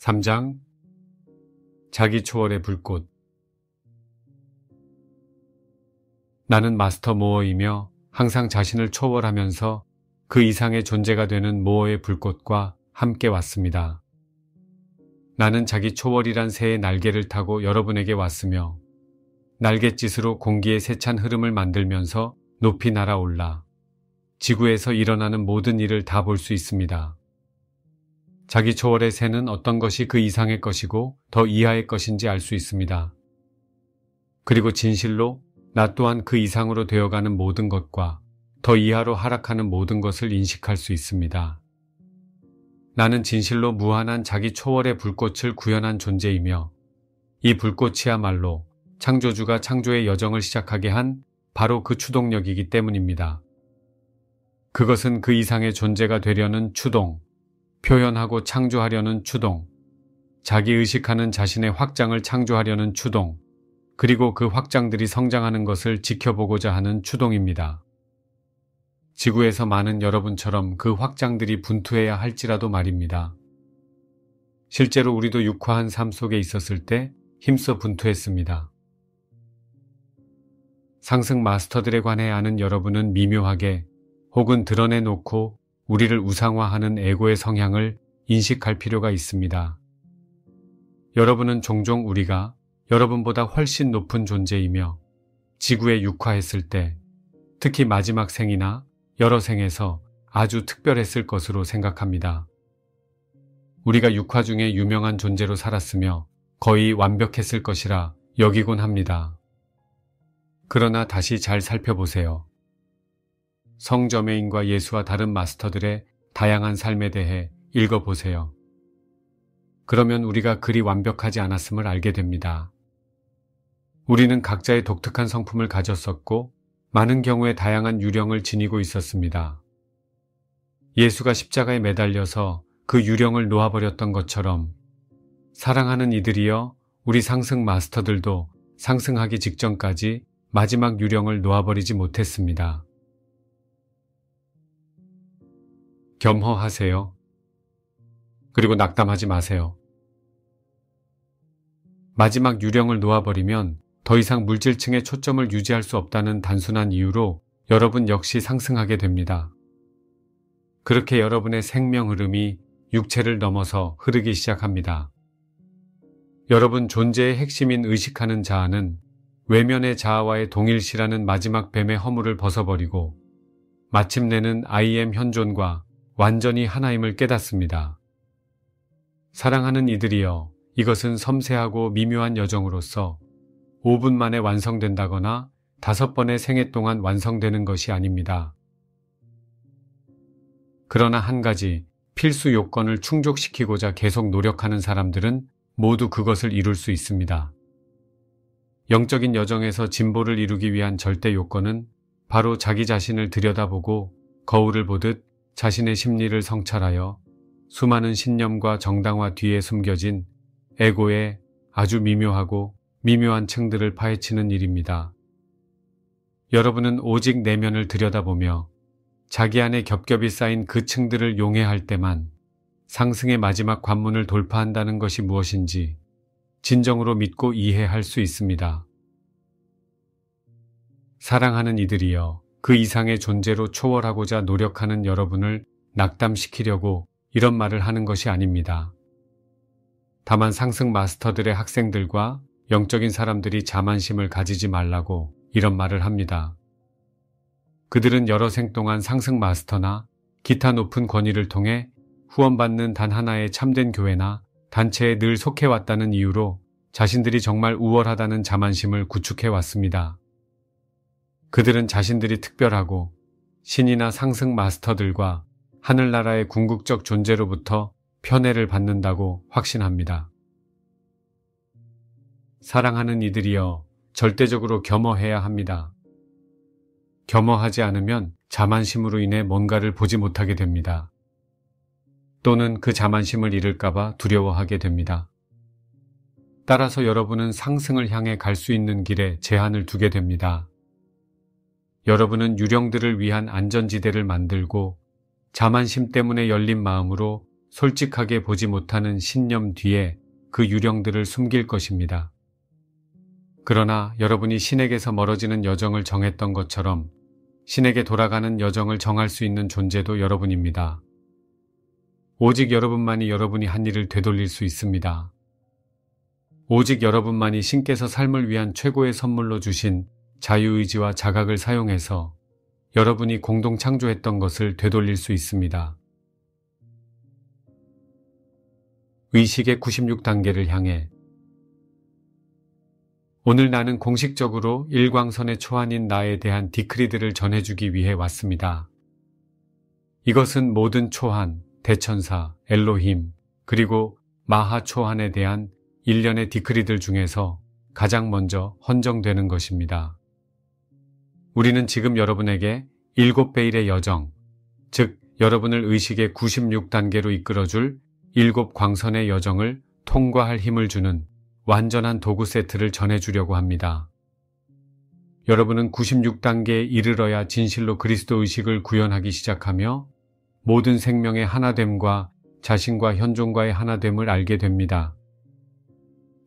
3장 자기 초월의 불꽃. 나는 마스터 모어이며 항상 자신을 초월하면서 그 이상의 존재가 되는 모어의 불꽃과 함께 왔습니다. 나는 자기 초월이란 새의 날개를 타고 여러분에게 왔으며 날갯짓으로 공기의 세찬 흐름을 만들면서 높이 날아올라 지구에서 일어나는 모든 일을 다 볼 수 있습니다. 자기 초월의 새는 어떤 것이 그 이상의 것이고 더 이하의 것인지 알 수 있습니다. 그리고 진실로 나 또한 그 이상으로 되어가는 모든 것과 더 이하로 하락하는 모든 것을 인식할 수 있습니다. 나는 진실로 무한한 자기 초월의 불꽃을 구현한 존재이며 이 불꽃이야말로 창조주가 창조의 여정을 시작하게 한 바로 그 추동력이기 때문입니다. 그것은 그 이상의 존재가 되려는 추동, 표현하고 창조하려는 추동, 자기 의식하는 자신의 확장을 창조하려는 추동, 그리고 그 확장들이 성장하는 것을 지켜보고자 하는 추동입니다. 지구에서 많은 여러분처럼 그 확장들이 분투해야 할지라도 말입니다. 실제로 우리도 육화한 삶 속에 있었을 때 힘써 분투했습니다. 상승 마스터들에 관해 아는 여러분은 미묘하게 혹은 드러내놓고 우리를 우상화하는 에고의 성향을 인식할 필요가 있습니다. 여러분은 종종 우리가 여러분보다 훨씬 높은 존재이며 지구에 육화했을 때, 특히 마지막 생이나 여러 생에서 아주 특별했을 것으로 생각합니다. 우리가 육화 중에 유명한 존재로 살았으며 거의 완벽했을 것이라 여기곤 합니다. 그러나 다시 잘 살펴보세요. 성 저메인과 예수와 다른 마스터들의 다양한 삶에 대해 읽어보세요. 그러면 우리가 그리 완벽하지 않았음을 알게 됩니다. 우리는 각자의 독특한 성품을 가졌었고 많은 경우에 다양한 유령을 지니고 있었습니다. 예수가 십자가에 매달려서 그 유령을 놓아버렸던 것처럼 사랑하는 이들이여 우리 상승 마스터들도 상승하기 직전까지 마지막 유령을 놓아버리지 못했습니다. 겸허하세요. 그리고 낙담하지 마세요. 마지막 유령을 놓아버리면 더 이상 물질층의 초점을 유지할 수 없다는 단순한 이유로 여러분 역시 상승하게 됩니다. 그렇게 여러분의 생명 흐름이 육체를 넘어서 흐르기 시작합니다. 여러분 존재의 핵심인 의식하는 자아는 외면의 자아와의 동일시라는 마지막 뱀의 허물을 벗어버리고 마침내는 I am 현존과 완전히 하나임을 깨닫습니다. 사랑하는 이들이여, 이것은 섬세하고 미묘한 여정으로서 5분 만에 완성된다거나 5번의 생애 동안 완성되는 것이 아닙니다. 그러나 한 가지 필수 요건을 충족시키고자 계속 노력하는 사람들은 모두 그것을 이룰 수 있습니다. 영적인 여정에서 진보를 이루기 위한 절대 요건은 바로 자기 자신을 들여다보고 거울을 보듯 자신의 심리를 성찰하여 수많은 신념과 정당화 뒤에 숨겨진 에고의 아주 미묘하고 미묘한 층들을 파헤치는 일입니다. 여러분은 오직 내면을 들여다보며 자기 안에 겹겹이 쌓인 그 층들을 용해할 때만 상승의 마지막 관문을 돌파한다는 것이 무엇인지 진정으로 믿고 이해할 수 있습니다. 사랑하는 이들이여, 그 이상의 존재로 초월하고자 노력하는 여러분을 낙담시키려고 이런 말을 하는 것이 아닙니다. 다만 상승 마스터들의 학생들과 영적인 사람들이 자만심을 가지지 말라고 이런 말을 합니다. 그들은 여러 생 동안 상승 마스터나 기타 높은 권위를 통해 후원받는 단 하나의 참된 교회나 단체에 늘 속해왔다는 이유로 자신들이 정말 우월하다는 자만심을 구축해왔습니다. 그들은 자신들이 특별하고 신이나 상승 마스터들과 하늘나라의 궁극적 존재로부터 편애를 받는다고 확신합니다. 사랑하는 이들이여, 절대적으로 겸허해야 합니다. 겸허하지 않으면 자만심으로 인해 뭔가를 보지 못하게 됩니다. 또는 그 자만심을 잃을까봐 두려워하게 됩니다. 따라서 여러분은 상승을 향해 갈 수 있는 길에 제한을 두게 됩니다. 여러분은 유령들을 위한 안전지대를 만들고 자만심 때문에 열린 마음으로 솔직하게 보지 못하는 신념 뒤에 그 유령들을 숨길 것입니다. 그러나 여러분이 신에게서 멀어지는 여정을 정했던 것처럼 신에게 돌아가는 여정을 정할 수 있는 존재도 여러분입니다. 오직 여러분만이 여러분이 한 일을 되돌릴 수 있습니다. 오직 여러분만이 신께서 삶을 위한 최고의 선물로 주신 자유의지와 자각을 사용해서 여러분이 공동 창조했던 것을 되돌릴 수 있습니다. 의식의 96단계를 향해 오늘 나는 공식적으로 일광선의 초안인 나에 대한 디크리들을 전해주기 위해 왔습니다. 이것은 모든 초안, 대천사, 엘로힘, 그리고 마하 초안에 대한 일련의 디크리들 중에서 가장 먼저 헌정되는 것입니다. 우리는 지금 여러분에게 7베일의 여정, 즉 여러분을 의식의 96단계로 이끌어줄 7광선의 여정을 통과할 힘을 주는 완전한 도구 세트를 전해주려고 합니다. 여러분은 96단계에 이르러야 진실로 그리스도 의식을 구현하기 시작하며 모든 생명의 하나됨과 자신과 현존과의 하나됨을 알게 됩니다.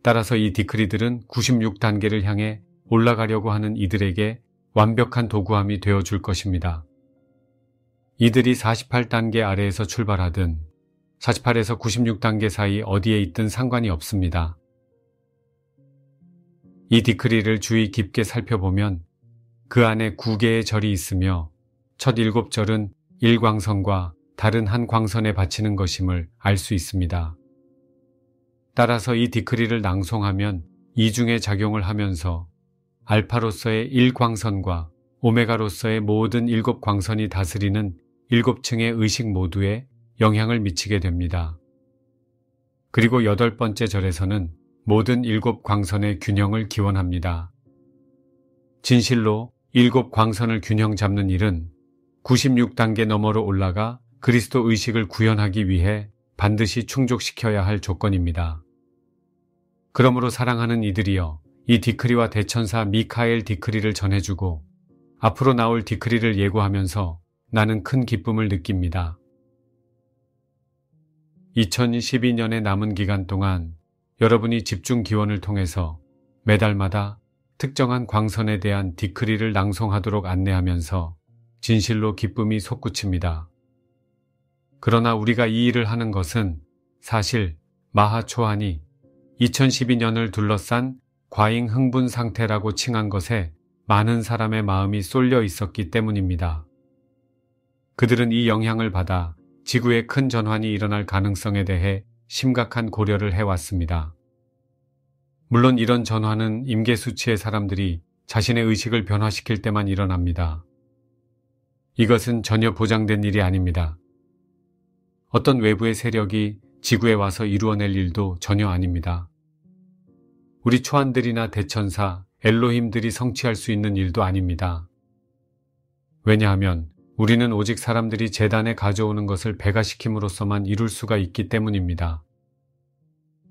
따라서 이 디크리들은 96단계를 향해 올라가려고 하는 이들에게 완벽한 도구함이 되어줄 것입니다. 이들이 48단계 아래에서 출발하든 48에서 96단계 사이 어디에 있든 상관이 없습니다. 이 디크리를 주의 깊게 살펴보면 그 안에 9개의 절이 있으며 첫 7절은 일광선과 다른 한 광선에 바치는 것임을 알 수 있습니다. 따라서 이 디크리를 낭송하면 이중의 작용을 하면서 알파로서의 1광선과 오메가로서의 모든 7광선이 다스리는 7층의 의식 모두에 영향을 미치게 됩니다. 그리고 8번째 절에서는 모든 7광선의 균형을 기원합니다. 진실로 7광선을 균형 잡는 일은 96단계 너머로 올라가 그리스도 의식을 구현하기 위해 반드시 충족시켜야 할 조건입니다. 그러므로 사랑하는 이들이여, 이 디크리와 대천사 미카엘 디크리를 전해주고 앞으로 나올 디크리를 예고하면서 나는 큰 기쁨을 느낍니다. 2012년의 남은 기간 동안 여러분이 집중 기원을 통해서 매달마다 특정한 광선에 대한 디크리를 낭송하도록 안내하면서 진실로 기쁨이 솟구칩니다. 그러나 우리가 이 일을 하는 것은 사실 마하초안이 2012년을 둘러싼 과잉 흥분 상태라고 칭한 것에 많은 사람의 마음이 쏠려 있었기 때문입니다. 그들은 이 영향을 받아 지구에 큰 전환이 일어날 가능성에 대해 심각한 고려를 해왔습니다. 물론 이런 전환은 임계수치의 사람들이 자신의 의식을 변화시킬 때만 일어납니다. 이것은 전혀 보장된 일이 아닙니다. 어떤 외부의 세력이 지구에 와서 이루어낼 일도 전혀 아닙니다. 우리 초안들이나 대천사, 엘로힘들이 성취할 수 있는 일도 아닙니다. 왜냐하면 우리는 오직 사람들이 재단에 가져오는 것을 배가시킴으로써만 이룰 수가 있기 때문입니다.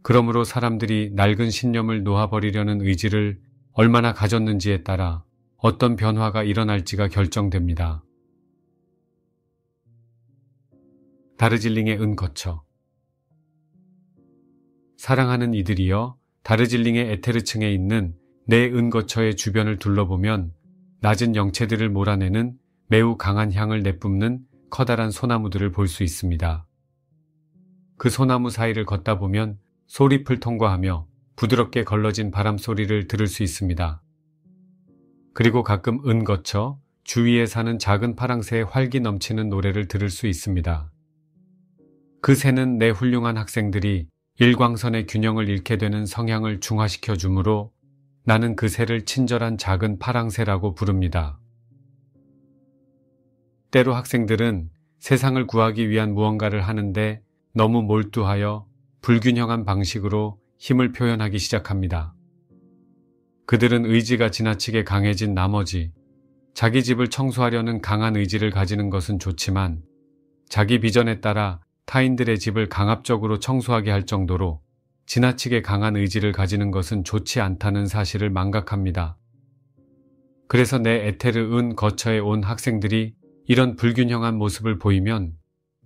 그러므로 사람들이 낡은 신념을 놓아버리려는 의지를 얼마나 가졌는지에 따라 어떤 변화가 일어날지가 결정됩니다. 다르질링의 은거처. 사랑하는 이들이여, 다르질링의 에테르층에 있는 내 은거처의 주변을 둘러보면 낮은 영체들을 몰아내는 매우 강한 향을 내뿜는 커다란 소나무들을 볼 수 있습니다. 그 소나무 사이를 걷다 보면 소리풀 통과하며 부드럽게 걸러진 바람 소리를 들을 수 있습니다. 그리고 가끔 은거처 주위에 사는 작은 파랑새의 활기 넘치는 노래를 들을 수 있습니다. 그 새는 내 훌륭한 학생들이 일광선의 균형을 잃게 되는 성향을 중화시켜 주므로 나는 그 새를 친절한 작은 파랑새라고 부릅니다. 때로 학생들은 세상을 구하기 위한 무언가를 하는데 너무 몰두하여 불균형한 방식으로 힘을 표현하기 시작합니다. 그들은 의지가 지나치게 강해진 나머지 자기 집을 청소하려는 강한 의지를 가지는 것은 좋지만 자기 비전에 따라 타인들의 집을 강압적으로 청소하게 할 정도로 지나치게 강한 의지를 가지는 것은 좋지 않다는 사실을 망각합니다. 그래서 내 에테르 은 거처에 온 학생들이 이런 불균형한 모습을 보이면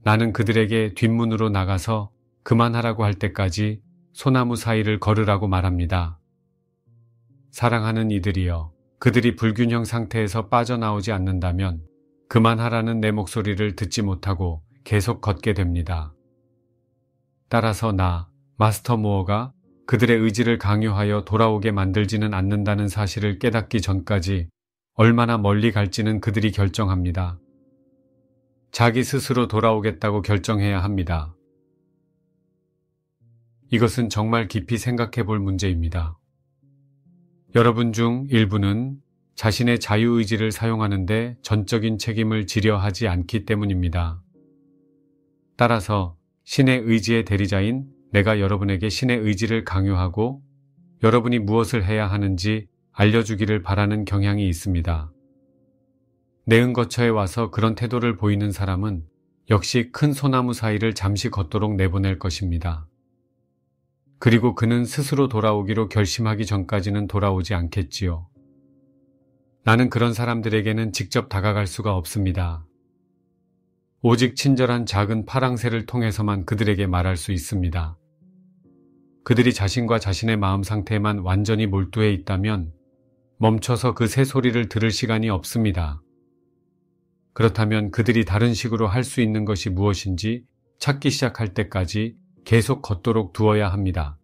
나는 그들에게 뒷문으로 나가서 그만하라고 할 때까지 소나무 사이를 걸으라고 말합니다. 사랑하는 이들이여, 그들이 불균형 상태에서 빠져나오지 않는다면 그만하라는 내 목소리를 듣지 못하고 계속 걷게 됩니다. 따라서 마스터 무어가 그들의 의지를 강요하여 돌아오게 만들지는 않는다는 사실을 깨닫기 전까지 얼마나 멀리 갈지는 그들이 결정합니다. 자기 스스로 돌아오겠다고 결정해야 합니다. 이것은 정말 깊이 생각해 볼 문제입니다. 여러분 중 일부는 자신의 자유의지를 사용하는데 전적인 책임을 지려 하지 않기 때문입니다. 따라서 신의 의지의 대리자인 내가 여러분에게 신의 의지를 강요하고 여러분이 무엇을 해야 하는지 알려주기를 바라는 경향이 있습니다. 내 은거처에 와서 그런 태도를 보이는 사람은 역시 큰 소나무 사이를 잠시 걷도록 내보낼 것입니다. 그리고 그는 스스로 돌아오기로 결심하기 전까지는 돌아오지 않겠지요. 나는 그런 사람들에게는 직접 다가갈 수가 없습니다. 오직 친절한 작은 파랑새를 통해서만 그들에게 말할 수 있습니다. 그들이 자신과 자신의 마음 상태에만 완전히 몰두해 있다면 멈춰서 그 새 소리를 들을 시간이 없습니다. 그렇다면 그들이 다른 식으로 할 수 있는 것이 무엇인지 찾기 시작할 때까지 계속 걷도록 두어야 합니다.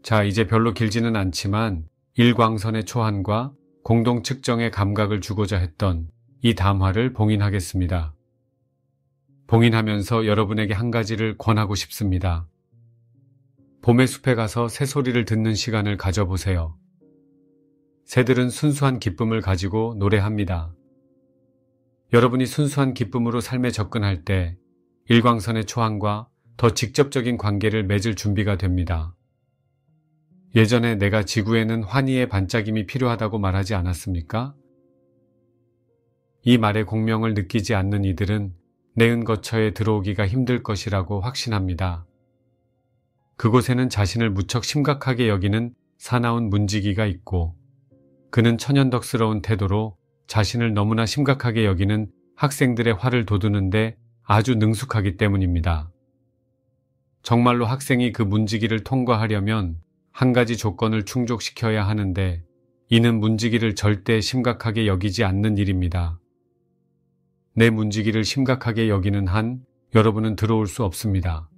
자, 이제 별로 길지는 않지만 일광선의 초안과 공동 측정의 감각을 주고자 했던 이 담화를 봉인하겠습니다. 봉인하면서 여러분에게 한 가지를 권하고 싶습니다. 봄의 숲에 가서 새소리를 듣는 시간을 가져보세요. 새들은 순수한 기쁨을 가지고 노래합니다. 여러분이 순수한 기쁨으로 삶에 접근할 때 일광선의 초안과 더 직접적인 관계를 맺을 준비가 됩니다. 예전에 내가 지구에는 환희의 반짝임이 필요하다고 말하지 않았습니까? 이 말의 공명을 느끼지 않는 이들은 내 은거처에 들어오기가 힘들 것이라고 확신합니다. 그곳에는 자신을 무척 심각하게 여기는 사나운 문지기가 있고 그는 천연덕스러운 태도로 자신을 너무나 심각하게 여기는 학생들의 화를 돋우는데 아주 능숙하기 때문입니다. 정말로 학생이 그 문지기를 통과하려면 한 가지 조건을 충족시켜야 하는데 이는 문지기를 절대 심각하게 여기지 않는 일입니다. 내 문지기를 심각하게 여기는 한 여러분은 들어올 수 없습니다.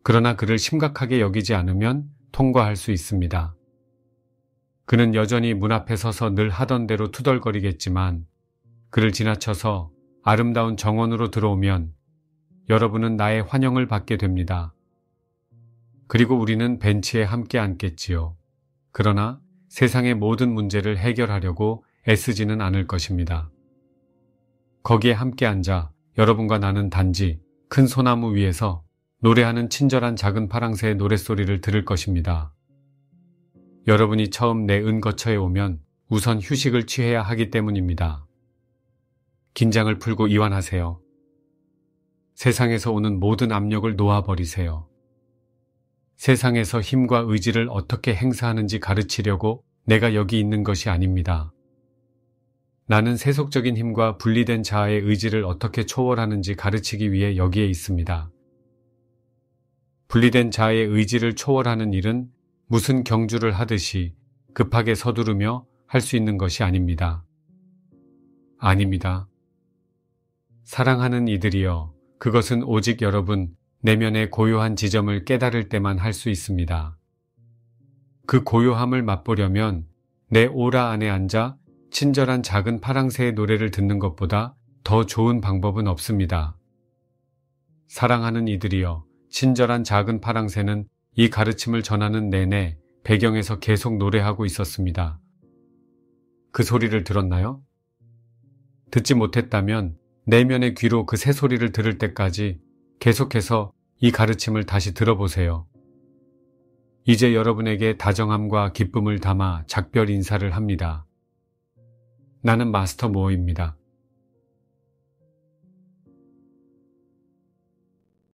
그러나 그를 심각하게 여기지 않으면 통과할 수 있습니다. 그는 여전히 문 앞에 서서 늘 하던 대로 투덜거리겠지만 그를 지나쳐서 아름다운 정원으로 들어오면 여러분은 나의 환영을 받게 됩니다. 그리고 우리는 벤치에 함께 앉겠지요. 그러나 세상의 모든 문제를 해결하려고 애쓰지는 않을 것입니다. 거기에 함께 앉아 여러분과 나는 단지 큰 소나무 위에서 노래하는 친절한 작은 파랑새의 노랫소리를 들을 것입니다. 여러분이 처음 내 은거처에 오면 우선 휴식을 취해야 하기 때문입니다. 긴장을 풀고 이완하세요. 세상에서 오는 모든 압력을 놓아버리세요. 세상에서 힘과 의지를 어떻게 행사하는지 가르치려고 내가 여기 있는 것이 아닙니다. 나는 세속적인 힘과 분리된 자아의 의지를 어떻게 초월하는지 가르치기 위해 여기에 있습니다. 분리된 자아의 의지를 초월하는 일은 무슨 경주를 하듯이 급하게 서두르며 할 수 있는 것이 아닙니다. 아닙니다. 사랑하는 이들이여, 그것은 오직 여러분 내면의 고요한 지점을 깨달을 때만 할 수 있습니다. 그 고요함을 맛보려면 내 오라 안에 앉아 친절한 작은 파랑새의 노래를 듣는 것보다 더 좋은 방법은 없습니다. 사랑하는 이들이여, 친절한 작은 파랑새는 이 가르침을 전하는 내내 배경에서 계속 노래하고 있었습니다. 그 소리를 들었나요? 듣지 못했다면 내면의 귀로 그 새 소리를 들을 때까지 계속해서 이 가르침을 다시 들어보세요. 이제 여러분에게 다정함과 기쁨을 담아 작별 인사를 합니다. 나는 마스터 무어입니다.